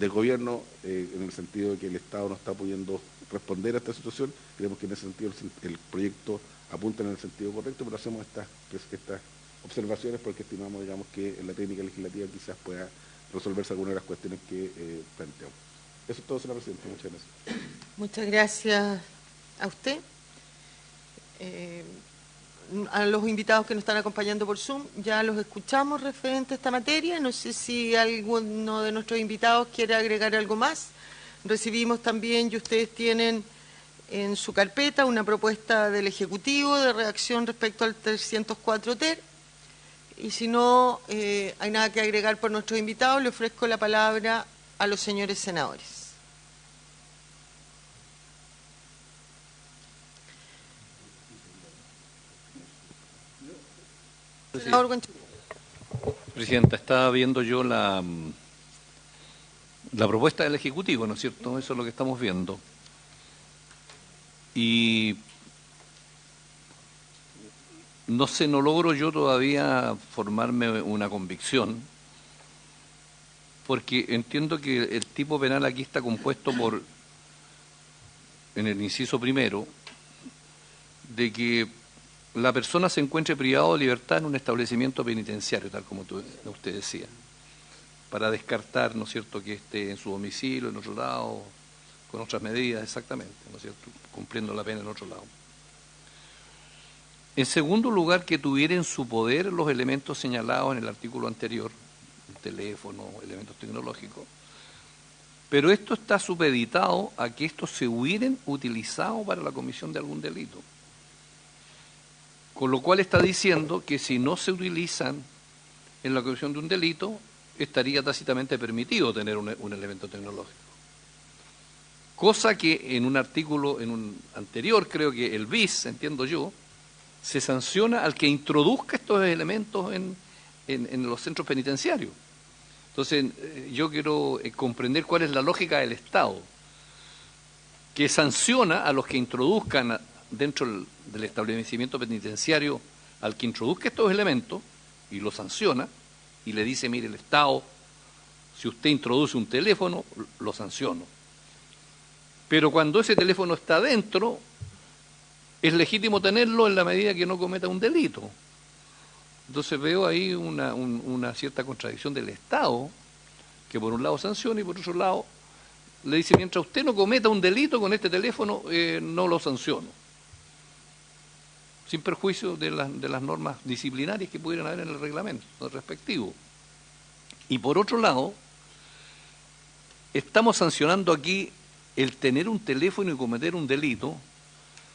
[SPEAKER 6] gobierno en el sentido de que el Estado no está pudiendo responder a esta situación. Creemos que en ese sentido el proyecto apunta en el sentido correcto, pero hacemos estas observaciones porque estimamos, digamos, que en la técnica legislativa quizás pueda resolverse algunas de las cuestiones que planteamos. Eso es todo, señora presidenta. Muchas gracias.
[SPEAKER 1] Muchas gracias a usted. A los invitados que nos están acompañando por Zoom, ya los escuchamos referente a esta materia. No sé si alguno de nuestros invitados quiere agregar algo más. Recibimos también, y ustedes tienen en su carpeta, una propuesta del Ejecutivo de redacción respecto al 304 TER. Y si no hay nada que agregar por nuestros invitados, le ofrezco la palabra a los señores senadores. Senador Huanchumilla.
[SPEAKER 3] Presidenta, estaba viendo yo la propuesta del Ejecutivo, ¿no es cierto? Eso es lo que estamos viendo. Y no sé, no logro yo todavía formarme una convicción, porque entiendo que el tipo penal aquí está compuesto por, en el inciso primero, de que la persona se encuentre privado de libertad en un establecimiento penitenciario, tal como usted decía, para descartar, ¿no es cierto?, que esté en su domicilio, en otro lado, con otras medidas, exactamente, ¿no es cierto?, cumpliendo la pena en otro lado. En segundo lugar, que tuviera en su poder los elementos señalados en el artículo anterior, el teléfono, elementos tecnológicos, pero esto está supeditado a que estos se hubieran utilizado para la comisión de algún delito. Con lo cual está diciendo que si no se utilizan en la comisión de un delito, estaría tácitamente permitido tener un elemento tecnológico. Cosa que en un artículo, en un anterior, creo que el bis, entiendo yo, se sanciona al que introduzca estos elementos en los centros penitenciarios. Entonces, yo quiero comprender cuál es la lógica del Estado, que sanciona a los que introduzcan dentro del establecimiento penitenciario al que introduzca estos elementos y lo sanciona y le dice, mire, el Estado, si usted introduce un teléfono, lo sanciono. Pero cuando ese teléfono está dentro, es legítimo tenerlo en la medida que no cometa un delito. Entonces veo ahí una cierta contradicción del Estado, que por un lado sanciona y por otro lado le dice, mientras usted no cometa un delito con este teléfono, no lo sanciono, sin perjuicio de las normas disciplinarias que pudieran haber en el reglamento respectivo. Y por otro lado, estamos sancionando aquí el tener un teléfono y cometer un delito,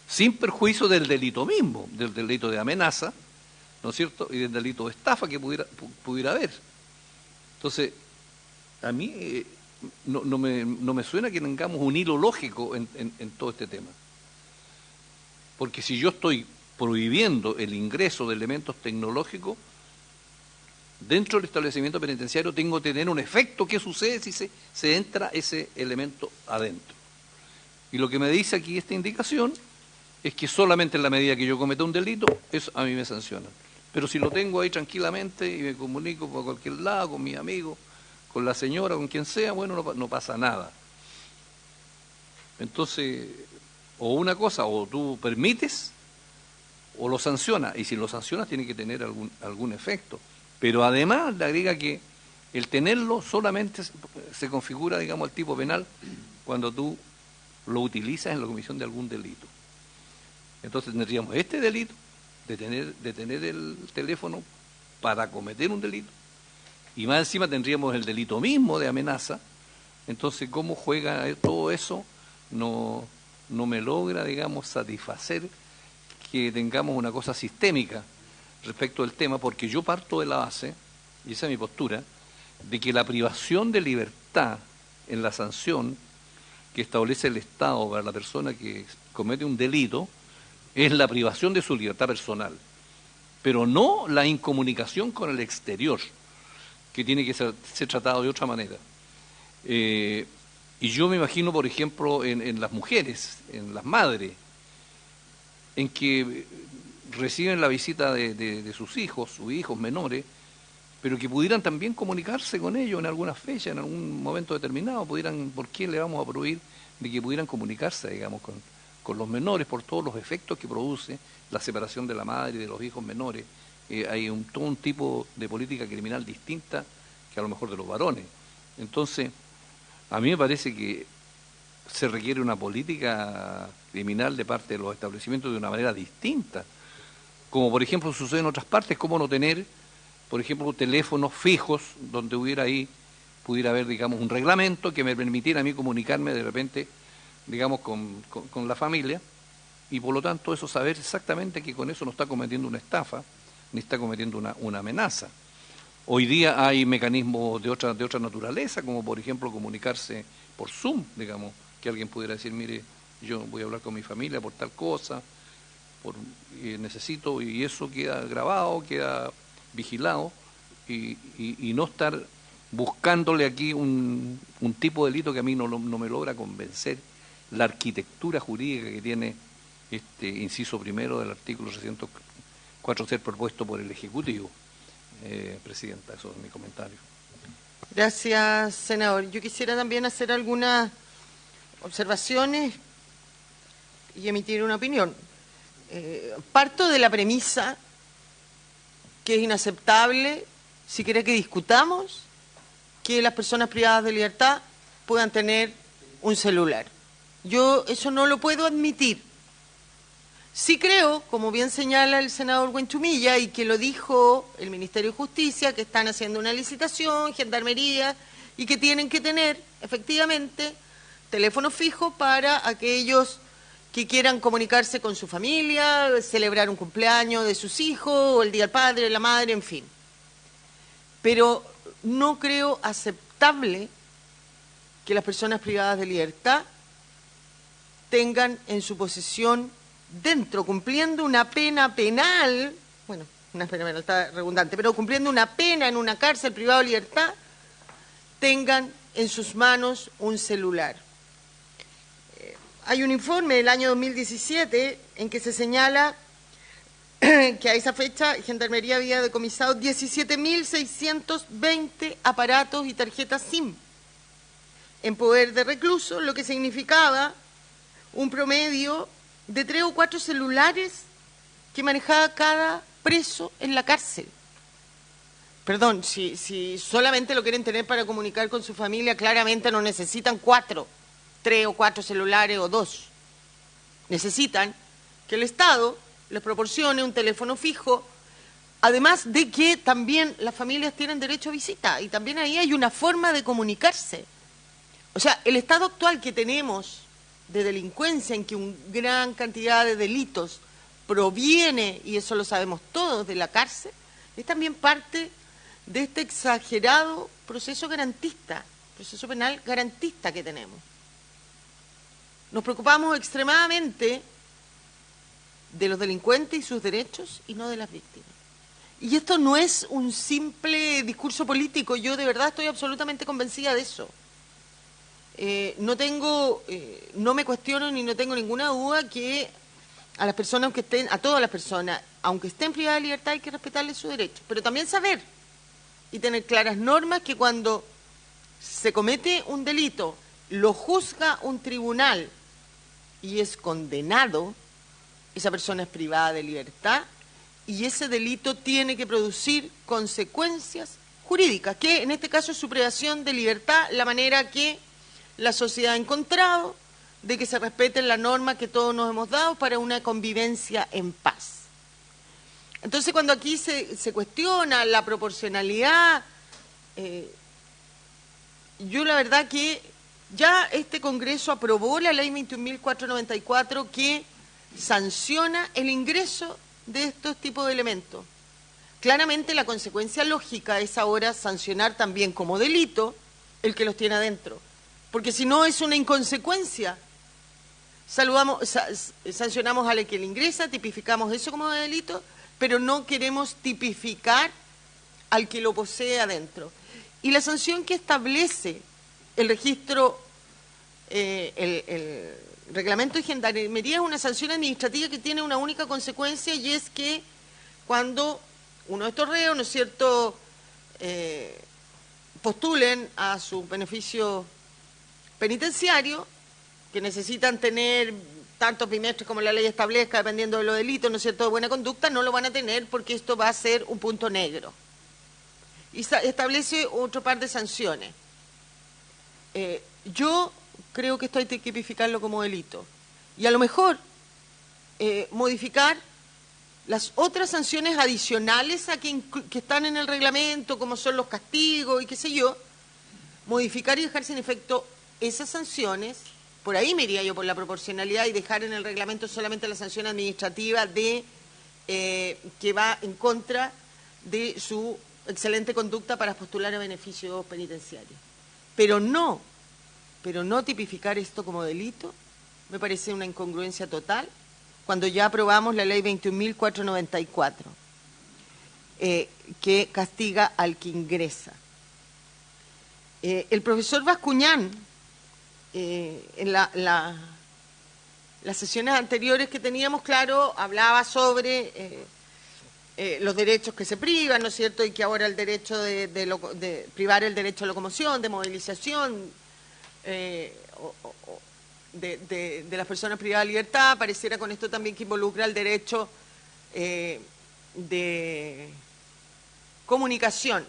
[SPEAKER 3] sin perjuicio del delito mismo, del delito de amenaza, ¿no es cierto?, y del delito de estafa que pudiera haber. Entonces, a mí no me suena que tengamos un hilo lógico en todo este tema. Porque si yo estoy prohibiendo el ingreso de elementos tecnológicos dentro del establecimiento penitenciario, tengo que tener un efecto. ¿Qué sucede si se entra ese elemento adentro? Y lo que me dice aquí esta indicación es que solamente en la medida que yo cometa un delito, eso a mí me sancionan. Pero si lo tengo ahí tranquilamente y me comunico por cualquier lado, con mis amigos, con la señora, con quien sea, bueno, no pasa nada. Entonces, o una cosa, o tú permites, o lo sancionas, y si lo sancionas tiene que tener algún efecto. Pero además le agrega que el tenerlo solamente se configura, digamos, el tipo penal cuando tú lo utilizas en la comisión de algún delito. Entonces tendríamos este delito de tener el teléfono para cometer un delito, y más encima tendríamos el delito mismo de amenaza. Entonces, ¿cómo juega todo eso? No me logra, digamos, satisfacer que tengamos una cosa sistémica respecto del tema, porque yo parto de la base, y esa es mi postura, de que la privación de libertad en la sanción que establece el Estado para la persona que comete un delito es la privación de su libertad personal, pero no la incomunicación con el exterior, que tiene que ser tratado de otra manera. Y yo me imagino, por ejemplo, en las mujeres, en las madres, en que reciben la visita de sus hijos menores, pero que pudieran también comunicarse con ellos en alguna fecha, en algún momento determinado, ¿por qué le vamos a prohibir de que pudieran comunicarse, digamos, con los menores, por todos los efectos que produce la separación de la madre y de los hijos menores? Hay todo un tipo de política criminal distinta que a lo mejor de los varones. Entonces, A mí me parece que se requiere una política criminal de parte de los establecimientos de una manera distinta. Como por ejemplo sucede en otras partes, cómo no tener, por ejemplo, teléfonos fijos donde pudiera haber, digamos, un reglamento que me permitiera a mí comunicarme de repente, digamos, con la familia, y por lo tanto eso saber exactamente que con eso no está cometiendo una estafa, ni está cometiendo una amenaza. Hoy día hay mecanismos de otra naturaleza, como por ejemplo comunicarse por Zoom, digamos, que alguien pudiera decir, mire, yo voy a hablar con mi familia por tal cosa, necesito, y eso queda grabado, queda vigilado, y no estar buscándole aquí un tipo de delito que a mí no me logra convencer la arquitectura jurídica que tiene este inciso primero del artículo 604 ser propuesto por el Ejecutivo. Presidenta, eso es mi comentario.
[SPEAKER 1] Gracias, senador. Yo quisiera también hacer algunas observaciones y emitir una opinión. Parto de la premisa que es inaceptable, si quiere que discutamos, que las personas privadas de libertad puedan tener un celular. Yo eso no lo puedo admitir. Sí creo, como bien señala el senador Huenchumilla, y que lo dijo el Ministerio de Justicia, que están haciendo una licitación, Gendarmería, y que tienen que tener, efectivamente, teléfono fijo para aquellos que quieran comunicarse con su familia, celebrar un cumpleaños de sus hijos, o el Día del Padre, la Madre, en fin. Pero no creo aceptable que las personas privadas de libertad tengan en su posesión, dentro, cumpliendo una pena penal, bueno, una pena penal está redundante, pero cumpliendo una pena en una cárcel privada de libertad, tengan en sus manos un celular. Hay un informe del año 2017 en que se señala que a esa fecha Gendarmería había decomisado 17.620 aparatos y tarjetas SIM en poder de reclusos, lo que significaba un promedio de 3 o 4 celulares que manejaba cada preso en la cárcel. Perdón, si solamente lo quieren tener para comunicar con su familia, claramente no necesitan 3 o 4 celulares o 2. Necesitan que el Estado les proporcione un teléfono fijo, además de que también las familias tienen derecho a visita y también ahí hay una forma de comunicarse. O sea, el estado actual que tenemos de delincuencia, en que una gran cantidad de delitos proviene, y eso lo sabemos todos, de la cárcel, es también parte de este exagerado proceso garantista, proceso penal garantista que tenemos. Nos preocupamos extremadamente de los delincuentes y sus derechos y no de las víctimas. Y esto no es un simple discurso político, yo de verdad estoy absolutamente convencida de eso. No me cuestiono ni no tengo ninguna duda que a las personas, a todas las personas, aunque estén privadas de libertad, hay que respetarles sus derechos, pero también saber y tener claras normas que cuando se comete un delito, lo juzga un tribunal y es condenado, esa persona es privada de libertad y ese delito tiene que producir consecuencias jurídicas, que en este caso es su privación de libertad, la manera que la sociedad ha encontrado de que se respeten las normas que todos nos hemos dado para una convivencia en paz. Entonces, cuando aquí se cuestiona la proporcionalidad, yo la verdad que ya este Congreso aprobó la Ley 21.494 que sanciona el ingreso de estos tipos de elementos. Claramente la consecuencia lógica es ahora sancionar también como delito el que los tiene adentro. Porque si no es una inconsecuencia. Sancionamos al que le ingresa, tipificamos eso como delito, pero no queremos tipificar al que lo posee adentro. Y la sanción que establece el registro, el reglamento de Gendarmería es una sanción administrativa que tiene una única consecuencia y es que cuando uno de estos reos, ¿no es cierto?, postulen a su beneficio penitenciario, que necesitan tener tantos bimestres como la ley establezca, dependiendo de los delitos, ¿no es cierto?, de buena conducta, no lo van a tener porque esto va a ser un punto negro. Y establece otro par de sanciones. yo creo que esto hay que tipificarlo como delito. Y a lo mejor modificar las otras sanciones adicionales a que están en el reglamento, como son los castigos y qué sé yo, modificar y dejar sin efecto esas sanciones. Por ahí me iría yo por la proporcionalidad y dejar en el reglamento solamente la sanción administrativa que va en contra de su excelente conducta para postular a beneficios penitenciarios. Pero no tipificar esto como delito, me parece una incongruencia total, cuando ya aprobamos la ley 21.494, que castiga al que ingresa. El profesor Bascuñán, en las sesiones anteriores que teníamos, claro, hablaba sobre los derechos que se privan, ¿no es cierto?, y que ahora el derecho de privar el derecho a locomoción, de movilización, de las personas privadas de libertad, pareciera con esto también que involucra el derecho de comunicación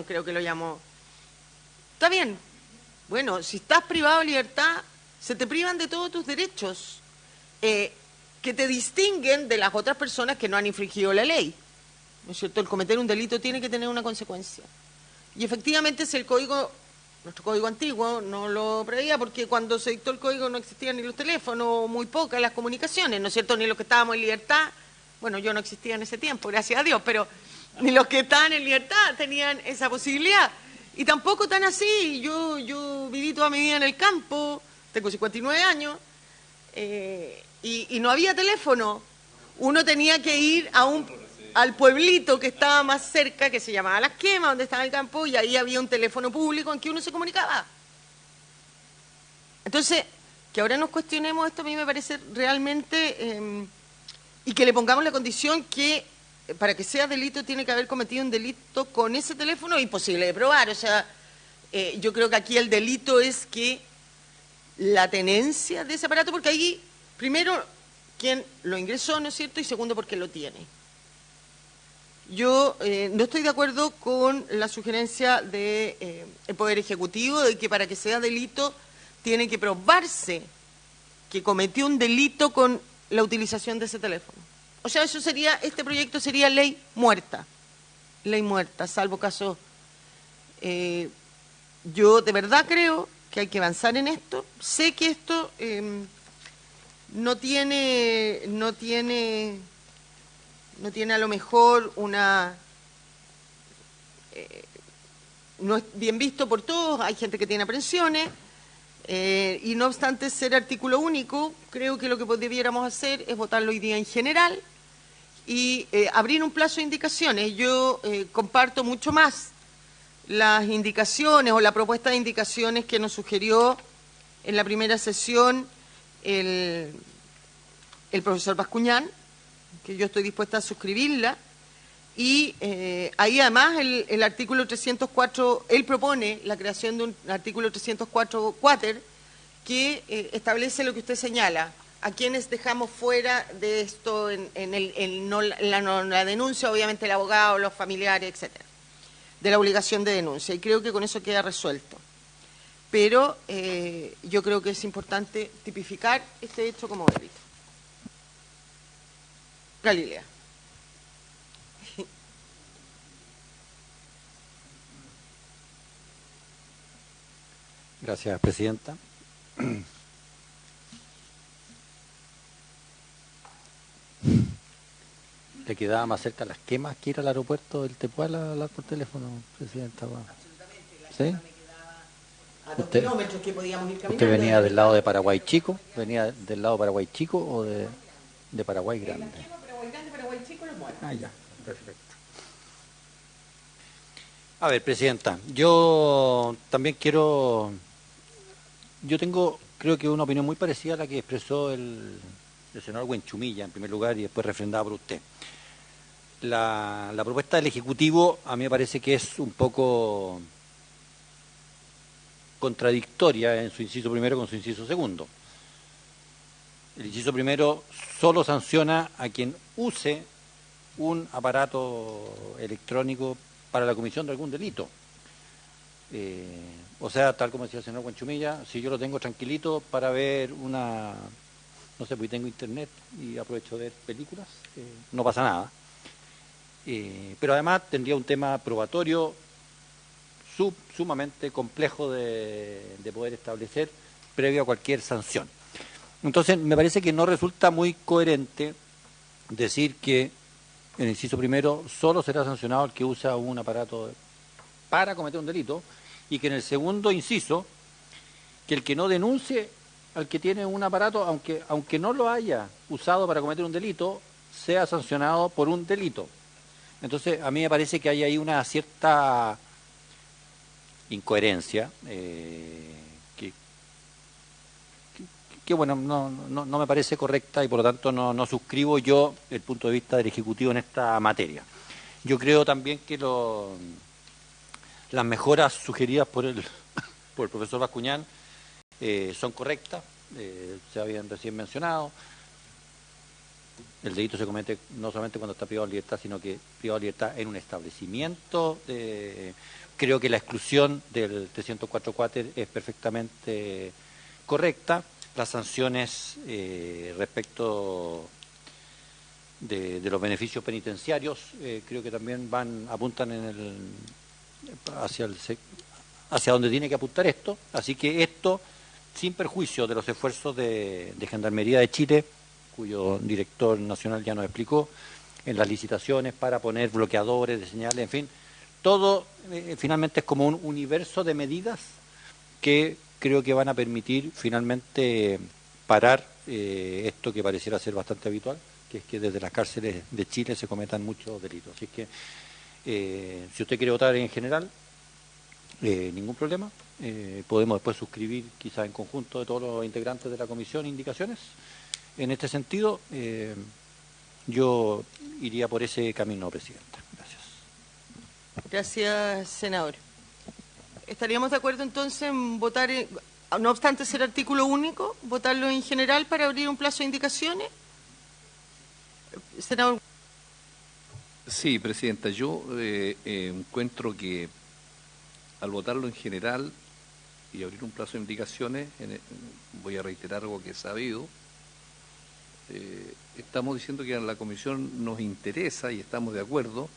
[SPEAKER 1] creo que lo llamó. Está bien, bueno, si estás privado de libertad, se te privan de todos tus derechos que te distinguen de las otras personas que no han infringido la ley, ¿no es cierto? El cometer un delito tiene que tener una consecuencia. Y efectivamente, si el código, nuestro código antiguo, no lo preveía, porque cuando se dictó el código no existían ni los teléfonos, muy pocas las comunicaciones, ¿no es cierto? Ni los que estábamos en libertad, bueno, yo no existía en ese tiempo, gracias a Dios, pero ni los que estaban en libertad tenían esa posibilidad. Y tampoco tan así, yo viví toda mi vida en el campo, tengo 59 años, y no había teléfono. Uno tenía que ir al pueblito que estaba más cerca, que se llamaba Las Quemas, donde estaba el campo, y ahí había un teléfono público en que uno se comunicaba. Entonces, que ahora nos cuestionemos esto a mí me parece realmente, y que le pongamos la condición que para que sea delito tiene que haber cometido un delito con ese teléfono, imposible de probar. O sea, yo creo que aquí el delito es que la tenencia de ese aparato, porque ahí, primero, quién lo ingresó, ¿no es cierto?, y segundo, porque lo tiene. Yo no estoy de acuerdo con la sugerencia del Poder Ejecutivo de que para que sea delito tiene que probarse que cometió un delito con la utilización de ese teléfono. O sea, eso sería, este proyecto sería ley muerta, salvo caso. Yo de verdad creo que hay que avanzar en esto. Sé que esto no tiene a lo mejor no es bien visto por todos, hay gente que tiene aprensiones, y no obstante ser artículo único, creo que lo que debiéramos hacer es votarlo hoy día en general y abrir un plazo de indicaciones. Yo comparto mucho más las indicaciones o la propuesta de indicaciones que nos sugirió en la primera sesión el profesor Bascuñán, que yo estoy dispuesta a suscribirla, y ahí además el artículo 304, él propone la creación de un artículo 304 cuáter que establece lo que usted señala, a quienes dejamos fuera de esto en la denuncia, obviamente el abogado, los familiares, etcétera, de la obligación de denuncia, y creo que con eso queda resuelto. Pero yo creo que es importante tipificar este hecho como delito. Galilea.
[SPEAKER 2] Gracias, presidenta. ¿Le quedaba más cerca Las Quemas que ir al aeropuerto del Tepual a hablar por teléfono, presidenta? ¿Sí?
[SPEAKER 1] A 2 kilómetros que podíamos ir caminando.
[SPEAKER 2] ¿Usted venía del lado de Paraguay Chico? ¿Venía del lado de Paraguay Chico o de Paraguay Grande?
[SPEAKER 1] Paraguay Grande, Paraguay Chico, Los Monos.
[SPEAKER 2] Ah, ya, perfecto. A ver, presidenta, yo también creo que una opinión muy parecida a la que expresó el senador Huenchumilla, en primer lugar, y después refrendada por usted. La propuesta del Ejecutivo a mí me parece que es un poco contradictoria en su inciso primero con su inciso segundo. El inciso primero solo sanciona a quien use un aparato electrónico para la comisión de algún delito. O sea, tal como decía el señor Huanchumilla, si yo lo tengo tranquilito para ver no sé, pues tengo internet y aprovecho de ver películas, no pasa nada. Pero además tendría un tema probatorio sumamente complejo de poder establecer previo a cualquier sanción. Entonces, me parece que no resulta muy coherente decir que en el inciso primero solo será sancionado el que usa un aparato para cometer un delito, y que en el segundo inciso, que el que no denuncie al que tiene un aparato, aunque no lo haya usado para cometer un delito, sea sancionado por un delito. Entonces, a mí me parece que hay ahí una cierta incoherencia que bueno, no me parece correcta, y por lo tanto no suscribo yo el punto de vista del Ejecutivo en esta materia. Yo creo también que las mejoras sugeridas por el profesor Bascuñán son correctas, se habían recién mencionado. El delito se comete no solamente cuando está privado de libertad, sino que privado de libertad en un establecimiento. Creo que la exclusión del 304 cuater es perfectamente correcta. Las sanciones respecto de los beneficios penitenciarios creo que también apuntan hacia donde tiene que apuntar esto. Así que esto, sin perjuicio de los esfuerzos de Gendarmería de Chile, cuyo director nacional ya nos explicó, en las licitaciones para poner bloqueadores de señales, en fin, todo finalmente es como un universo de medidas que creo que van a permitir finalmente parar esto que pareciera ser bastante habitual, que es que desde las cárceles de Chile se cometan muchos delitos. Así que si usted quiere votar en general, ningún problema. Podemos después suscribir quizás en conjunto de todos los integrantes de la comisión indicaciones. En este sentido, yo iría por ese camino, Presidenta. Gracias.
[SPEAKER 1] Gracias, senador. ¿Estaríamos de acuerdo entonces en votar, no obstante ser artículo único, votarlo en general para abrir un plazo de indicaciones? Senador.
[SPEAKER 3] Sí, Presidenta, yo encuentro que al votarlo en general y abrir un plazo de indicaciones, voy a reiterar algo que he sabido, estamos diciendo que a la Comisión nos interesa y estamos de acuerdo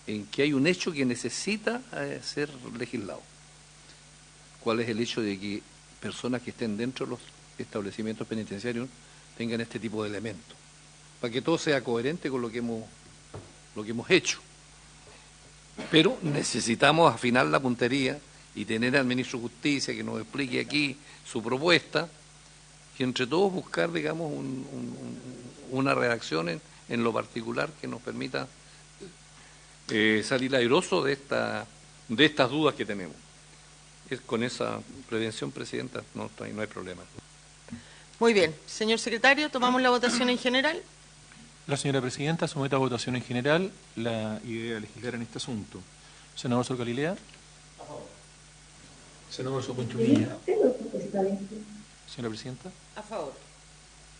[SPEAKER 3] en que hay un hecho que necesita ser legislado. ¿Cuál es el hecho de que personas que estén dentro de los establecimientos penitenciarios tengan este tipo de elementos? Para que todo sea coherente con lo que hemos hecho. Pero necesitamos afinar la puntería y tener al ministro de Justicia que nos explique aquí su propuesta, y entre todos buscar, digamos, una redacción en lo particular que nos permita salir airoso de estas dudas que tenemos. Con esa prevención, Presidenta, no hay problema.
[SPEAKER 1] Muy bien. Señor secretario, tomamos la votación en general.
[SPEAKER 4] La señora Presidenta somete a votación en general la idea de legislar en este asunto. Senador Sor Galilea. A favor. Senador Sor Conchumilla. Señora Presidenta.
[SPEAKER 1] A favor.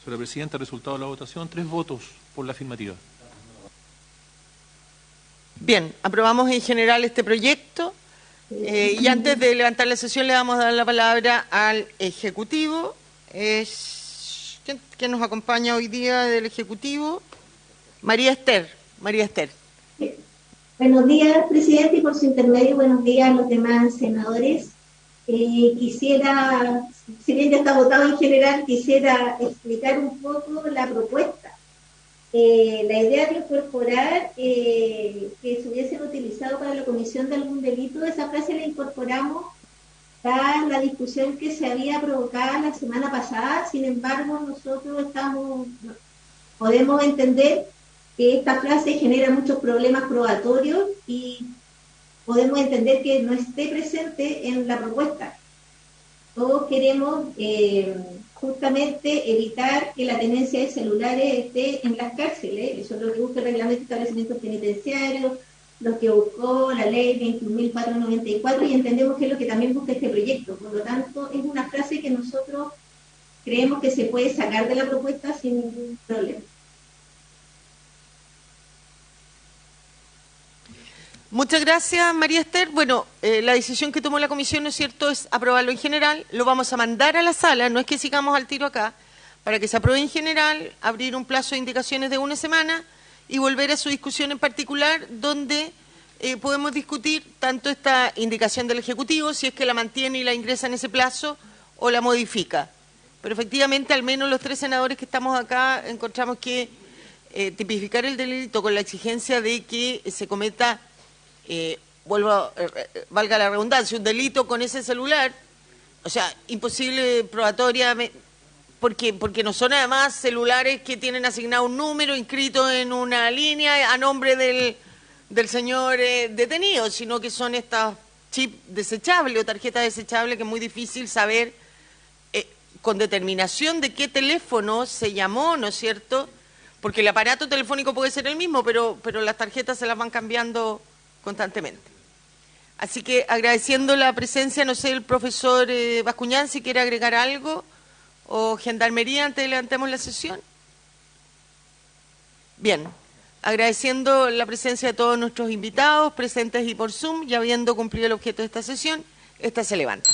[SPEAKER 4] Señora Presidenta, resultado de la votación, 3 votos por la afirmativa.
[SPEAKER 1] Bien, aprobamos en general este proyecto y antes de levantar la sesión le vamos a dar la palabra al Ejecutivo. ¿Quién nos acompaña hoy día del Ejecutivo? María Esther. María Esther.
[SPEAKER 7] Buenos días, Presidente, y por su intermedio, buenos días a los demás senadores. Quisiera, si bien ya está votado en general, quisiera explicar un poco la propuesta. La idea de incorporar que se hubiesen utilizado para la comisión de algún delito, esa frase la incorporamos a la discusión que se había provocado la semana pasada. Sin embargo, nosotros podemos entender que esta frase genera muchos problemas probatorios y podemos entender que no esté presente en la propuesta. Todos queremos justamente evitar que la tenencia de celulares esté en las cárceles. Eso es lo que busca el reglamento de establecimientos penitenciarios, lo que buscó la ley 21.494, y entendemos que es lo que también busca este proyecto. Por lo tanto, es una frase que nosotros creemos que se puede sacar de la propuesta sin ningún problema.
[SPEAKER 1] Muchas gracias, María Esther. Bueno, la decisión que tomó la comisión, ¿no es cierto?, es aprobarlo en general. Lo vamos a mandar a la sala, no es que sigamos al tiro acá, para que se apruebe en general, abrir un plazo de indicaciones de 1 semana y volver a su discusión en particular, donde podemos discutir tanto esta indicación del Ejecutivo, si es que la mantiene y la ingresa en ese plazo, o la modifica. Pero efectivamente, al menos los 3 senadores que estamos acá, encontramos que tipificar el delito con la exigencia de que se cometa, valga la redundancia, un delito con ese celular, o sea, imposible probatoria, porque no son además celulares que tienen asignado un número inscrito en una línea a nombre del señor detenido, sino que son estas chips desechables o tarjetas desechables que es muy difícil saber con determinación de qué teléfono se llamó, ¿no es cierto? Porque el aparato telefónico puede ser el mismo, pero las tarjetas se las van cambiando constantemente. Así que agradeciendo la presencia, no sé, el profesor Bascuñán, si quiere agregar algo, o Gendarmería, antes de levantemos la sesión. Bien, agradeciendo la presencia de todos nuestros invitados, presentes y por Zoom, y habiendo cumplido el objeto de esta sesión, esta se levanta.